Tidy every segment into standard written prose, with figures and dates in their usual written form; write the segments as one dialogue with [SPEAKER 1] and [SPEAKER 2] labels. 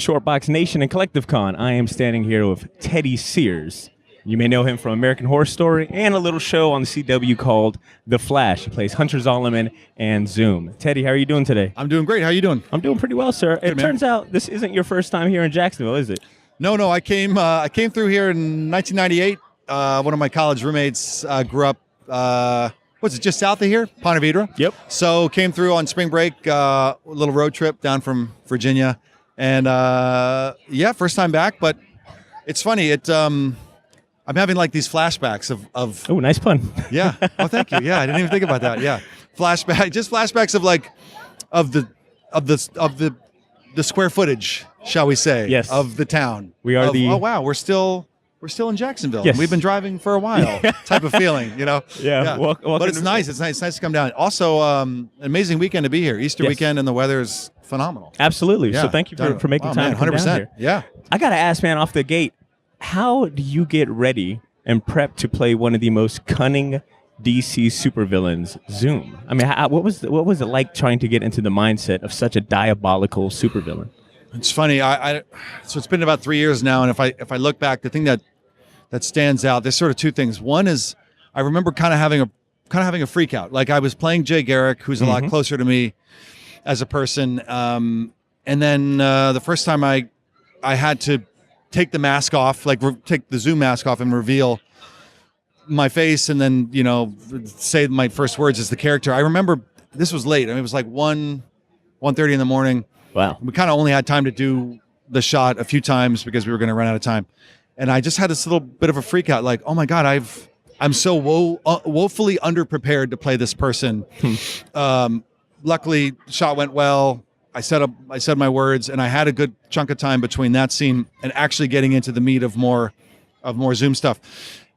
[SPEAKER 1] Shortbox Nation and Collective Con. I am standing here with Teddy Sears. You may know him from American Horror Story and a little show on the CW called The Flash. He plays Hunter Zolomon and Zoom. Teddy, how are you doing today?
[SPEAKER 2] I'm doing great. How are you doing?
[SPEAKER 1] I'm doing pretty well, sir. It turns out this isn't your first time here in Jacksonville, is it?
[SPEAKER 2] No. I came through here in 1998. One of my college roommates grew up, was it just south of here? Ponte Vedra.
[SPEAKER 1] Yep.
[SPEAKER 2] So came through on spring break, a little road trip down from Virginia. And first time back. But it's funny. I'm having like these flashbacks of
[SPEAKER 1] Oh, nice pun.
[SPEAKER 2] Yeah. Oh, thank you. Yeah, I didn't even think about that. Yeah. Flashbacks of the square footage, shall we say,
[SPEAKER 1] yes,
[SPEAKER 2] of the town.
[SPEAKER 1] We are
[SPEAKER 2] oh wow, we're still in Jacksonville.
[SPEAKER 1] Yes.
[SPEAKER 2] We've been driving for a while. Type of feeling, you know.
[SPEAKER 1] Yeah.
[SPEAKER 2] But it's nice. It's nice to come down. Also, an amazing weekend to be here. Easter weekend, and the weather is phenomenal.
[SPEAKER 1] Absolutely.
[SPEAKER 2] Yeah.
[SPEAKER 1] So thank you for making time.
[SPEAKER 2] 100%. Yeah.
[SPEAKER 1] I gotta ask, man, off the gate, how do you get ready and prep to play one of the most cunning DC supervillains, Zoom? I mean, what was it like trying to get into the mindset of such a diabolical supervillain?
[SPEAKER 2] It's funny. So it's been about 3 years now, and if I look back, the thing that stands out, there's sort of two things. One is I remember kind of having a freak out. Like I was playing Jay Garrick, who's a lot closer to me as a person, and then the first time I had to take the mask off, take the Zoom mask off and reveal my face, and then say my first words as the character. I remember this was late. I mean, it was like 1:30 in the morning.
[SPEAKER 1] Wow.
[SPEAKER 2] We kind of only had time to do the shot a few times because we were going to run out of time, and I just had this little bit of a freak out. Like, oh my God, I'm so woefully underprepared to play this person. Luckily, the shot went well. I said my words, and I had a good chunk of time between that scene and actually getting into the meat of more Zoom stuff.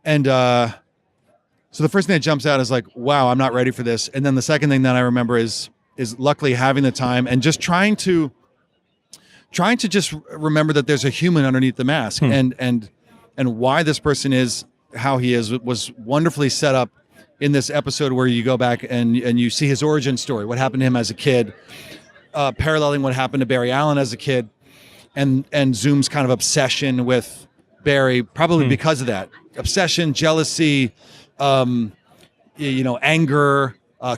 [SPEAKER 2] And so the first thing that jumps out is like, wow, I'm not ready for this. And then the second thing that I remember is luckily having the time and just trying to just remember that there's a human underneath the mask, and why this person is how he is was wonderfully set up in this episode where you go back and you see his origin story, what happened to him as a kid. Paralleling what happened to Barry Allen as a kid, and Zoom's kind of obsession with Barry, probably because of that obsession, jealousy, anger,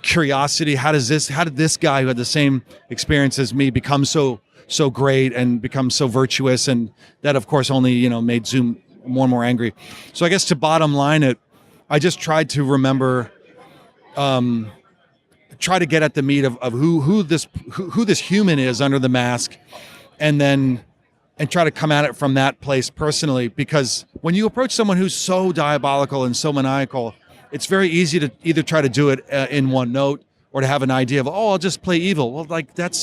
[SPEAKER 2] curiosity. How did this guy who had the same experience as me become so great and become so virtuous? And that, of course, only made Zoom more and more angry. So I guess to bottom line it, I just tried to remember. Try to get at the meat of who this human is under the mask, and try to come at it from that place personally. Because when you approach someone who's so diabolical and so maniacal, it's very easy to either try to do it in one note or to have an idea of, I'll just play evil. Well, like that's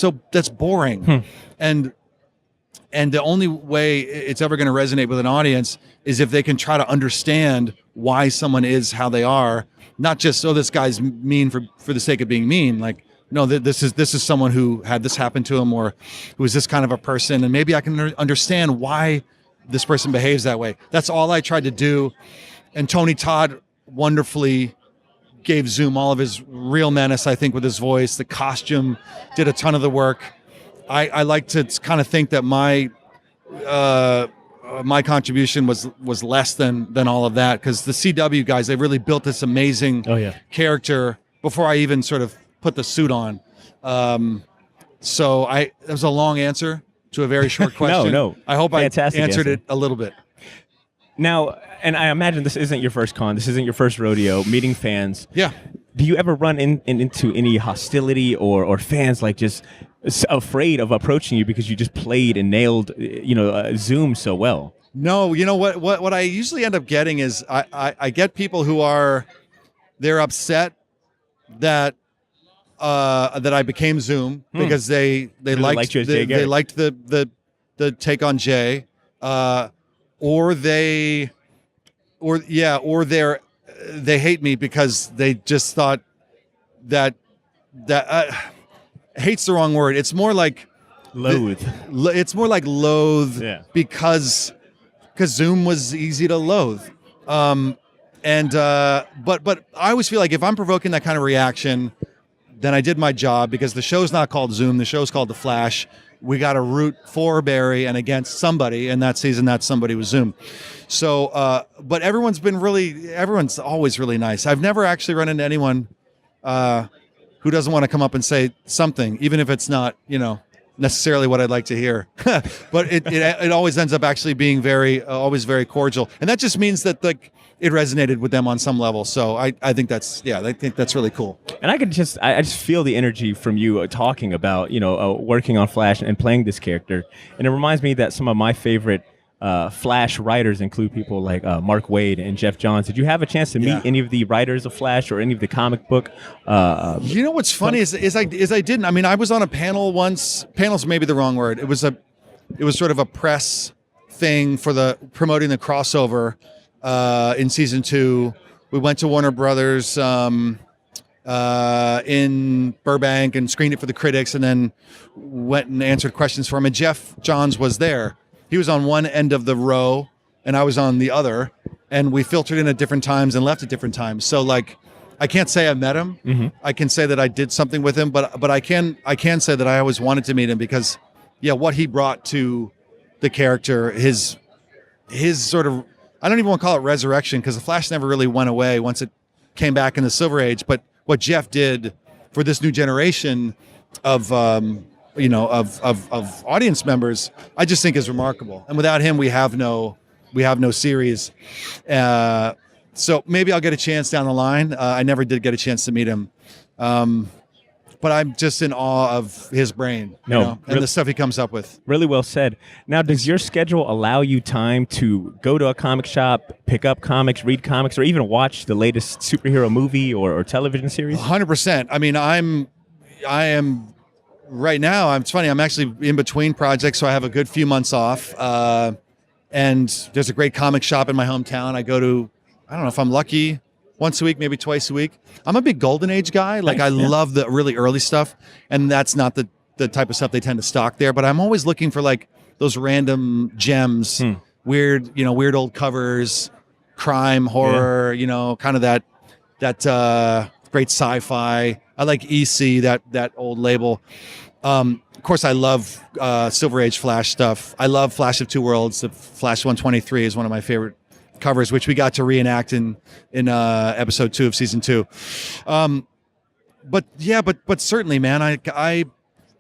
[SPEAKER 2] boring. And the only way it's ever going to resonate with an audience is if they can try to understand why someone is how they are. Not just, this guy's mean for the sake of being mean. Like, no, this is someone who had this happen to him, or who is this kind of a person, and maybe I can understand why this person behaves that way. That's all I tried to do. And Tony Todd wonderfully gave Zoom all of his real menace, I think, with his voice. The costume did a ton of the work. I like to kind of think that my contribution was less than all of that, because the CW guys, they really built this amazing character before I even sort of put the suit on. So that was a long answer to a very short question.
[SPEAKER 1] No.
[SPEAKER 2] I hope
[SPEAKER 1] Fantastic
[SPEAKER 2] I answered
[SPEAKER 1] answer.
[SPEAKER 2] it a little bit.
[SPEAKER 1] Now, and I imagine this isn't your first con. This isn't your first rodeo meeting fans.
[SPEAKER 2] Yeah.
[SPEAKER 1] Do you ever run into any hostility or fans like just afraid of approaching you because you just played and nailed Zoom so well?
[SPEAKER 2] No, what I usually end up getting is I get people who they're upset that I became Zoom because they
[SPEAKER 1] really liked
[SPEAKER 2] the take on Jay, or they hate me because they just thought that hate's the wrong word. It's more like
[SPEAKER 1] loathe.
[SPEAKER 2] It's more like loathe, because Zoom was easy to loathe. But I always feel like if I'm provoking that kind of reaction, then I did my job, because the show's not called Zoom. The show's called The Flash. we got to root for Barry and against somebody, and that season that somebody was Zoom. So, but everyone's always really nice. I've never actually run into anyone who doesn't want to come up and say something, even if it's not, necessarily what I'd like to hear. But it always ends up actually being always very cordial, and that just means that it resonated with them on some level. So I think that's really cool.
[SPEAKER 1] And I just feel the energy from you talking about working on Flash and playing this character, and it reminds me that some of my favorite Flash writers include people like Mark Waid and Geoff Johns. Did you have a chance to meet any of the writers of Flash or any of the comic book?
[SPEAKER 2] What's funny is I didn't. I mean, I was on a panel once. Panel's maybe the wrong word. It was sort of a press thing for promoting the crossover in season 2. We went to Warner Brothers in Burbank and screened it for the critics, and then went and answered questions for him. And Geoff Johns was there. He was on one end of the row, and I was on the other, and we filtered in at different times and left at different times. So, I can't say I met him. Mm-hmm. I can say that I did something with him, but I can say that I always wanted to meet him because, what he brought to the character, his sort of, I don't even want to call it resurrection because the Flash never really went away once it came back in the Silver Age. But what Geoff did for this new generation of audience members, I just think is remarkable. And without him, we have no series. So maybe I'll get a chance down the line. I never did get a chance to meet him. But I'm just in awe of his brain and the stuff he comes up with.
[SPEAKER 1] Really well said. Now, does your schedule allow you time to go to a comic shop, pick up comics, read comics, or even watch the latest superhero movie or television series?
[SPEAKER 2] 100%. I mean, I am right now. It's funny. I'm actually in between projects, so I have a good few months off. And there's a great comic shop in my hometown. I go to, I don't know if I'm lucky, once a week, maybe twice a week. I'm a big Golden Age guy. I love the really early stuff, and that's not the type of stuff they tend to stock there. But I'm always looking for those random gems, weird old covers, crime, horror, kind of that great sci-fi. I like EC, that old label. Of course, I love Silver Age Flash stuff. I love Flash of Two Worlds. The Flash 123 is one of my favorite covers, which we got to reenact in episode 2 of season 2. But certainly, man,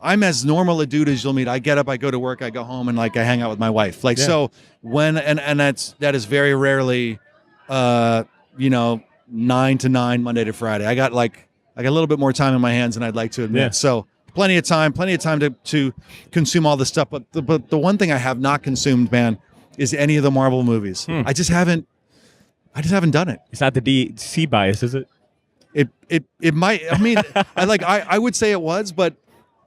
[SPEAKER 2] I'm as normal a dude as you'll meet. I get up, I go to work, I go home, and I hang out with my wife. So when and that is very rarely 9 to 9 Monday to Friday. I got a little bit more time in my hands than I'd like to admit. Yeah. So plenty of time to consume all this stuff. But the one thing I have not consumed, man, is any of the Marvel movies. I just haven't done it.
[SPEAKER 1] It's not the DC bias, is it?
[SPEAKER 2] It might. I mean, I would say it was, but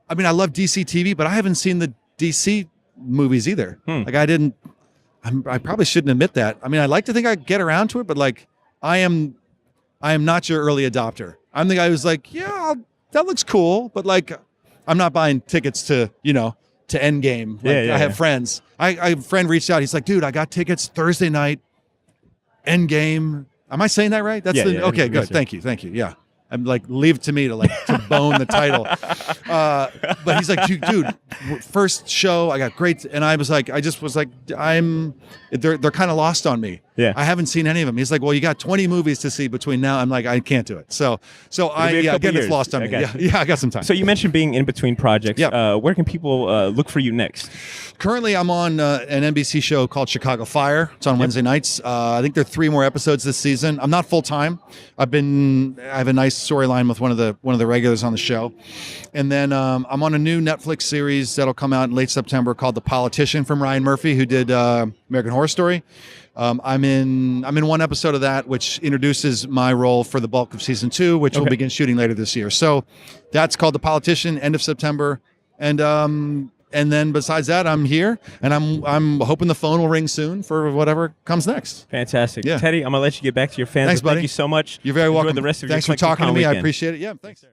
[SPEAKER 2] I mean, I love DC TV, but I haven't seen the DC movies either. I probably shouldn't admit that. I mean, I like to think I get around to it, but I am not your early adopter. I'm the guy who's that looks cool, but I'm not buying tickets to Endgame. I have friends. I have a friend reached out. He's like, dude, I got tickets Thursday night. Endgame. Am I saying that right? That's okay. Good. Thank you. Yeah. I'm leave it to me to bone the title. But he's like, dude, first show, I got great. And I just was like, they're kind of lost on me.
[SPEAKER 1] Yeah.
[SPEAKER 2] I haven't seen any of them. He's like, well, you got 20 movies to see between now. I'm like, I can't do it. So it's lost on me. I got some time.
[SPEAKER 1] So you mentioned being in between projects.
[SPEAKER 2] Yeah.
[SPEAKER 1] Where can people look for you next?
[SPEAKER 2] Currently, I'm on an NBC show called Chicago Fire. It's on Wednesday nights. I think there are 3 more episodes this season. I'm not full time. I have a nice storyline with one of the regulars on the show, and then I'm on a new Netflix series that'll come out in late September called The Politician from Ryan Murphy, who did American Horror Story. I'm in one episode of that, which introduces my role for the bulk of season 2, which will begin shooting later this year. So that's called The Politician, end of September, and then besides that, I'm here, and I'm hoping the phone will ring soon for whatever comes next.
[SPEAKER 1] Fantastic.
[SPEAKER 2] Yeah.
[SPEAKER 1] Teddy, I'm going to let you get back to your fans.
[SPEAKER 2] Thanks, buddy.
[SPEAKER 1] Thank you so much.
[SPEAKER 2] You're very welcome.
[SPEAKER 1] Enjoy the rest of
[SPEAKER 2] Thanks
[SPEAKER 1] your
[SPEAKER 2] for talking to me.
[SPEAKER 1] weekend.
[SPEAKER 2] I appreciate it. Yeah, thanks.